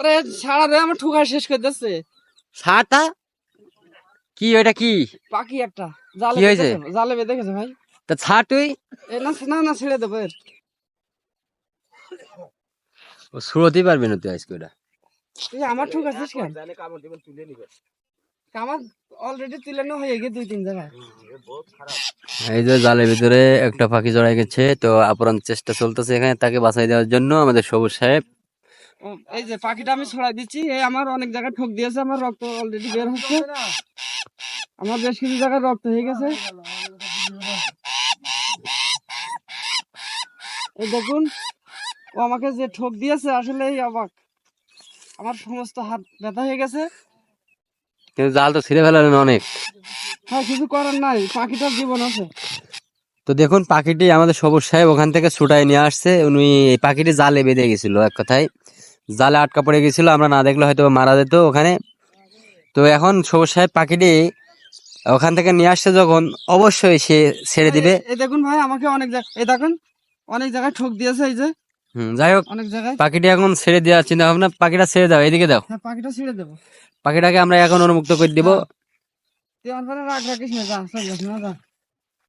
ওরে সারা রে আমার ঠুকায় শেষ করে দিচ্ছে। সারটা কি ওইটা কি পাখি একটা জালে কি হয়েছে? বেঁধেছে, জালে বেঁধে গেছে ভাই। তা ছাড় তুই। এ না না না ছেড়ে দেবো এর। ও সুরতেই পারবি না তুই আজকে ওটা। তুই আমার ঠুকাচ্ছিস কেন? আমার অলরেডি তুলানো হয়ে গেছে 2-3 জায়গায়। এই যে জালের ভিতরে একটা পাখি জড়াই গেছে, তো আপ্রাণ চেষ্টা চলতেছে এখানে তাকে বাঁচাই দেওয়ার জন্য আমাদের সবুজ সাহেব। ও, এই যে পাখিটা আমি ছড়াই দিচ্ছি, এই আমার অনেক জায়গায় ঠোক দিয়েছে, আমার রক্ত অলরেডি বের হচ্ছে, আমার বেশ কিছু জায়গায় রক্ত হয়ে গেছে। এই দেখুন, ও আমাকে যে ঠোক দিয়েছে আসলে অবাক, আমার সমস্ত হাত ব্যথা হয়ে গেছে। কিন্তু জাল তো ছিঁড়ে ফেলালেন অনেক। হ্যাঁ, কিছু করার নাই, পাখিটার জীবন আছে। তো দেখুন পাখিটি আমাদের সবুজ সাহেব ওখান থেকে ছুটাই নিয়ে আসছে। উনি এই পাখিটি জালে বেঁধে গেছিল, এক কথায় জালে আটকা পড়ে গেছিল, আমরা না দেখলে হয়তো মারা যেত ওখানে। তো এখন সবুজ সাহেব পাখিটি ওখান থেকে নিয়ে আসছে যখন, অবশ্যই সে ছেড়ে দিবে। এই দেখুন ভাই, আমাকে অনেক জায়গায়, এই দেখুন অনেক জায়গায় ঠোক দিয়েছে, এই যে যাই হোক, অনেক জায়গায়। পাখিটি এখন ছেড়ে দেওয়ার চিন্তা ভাবনা। পাখিটা ছেড়ে দাও, এদিকে দাও। হ্যাঁ, পাখিটা ছেড়ে দেবো। পাখিটাকে আমরা এখন অনুমুক্ত করে দিব। তুই আমার পরে রাগ রাখিস না, যা চল যাস না, যা।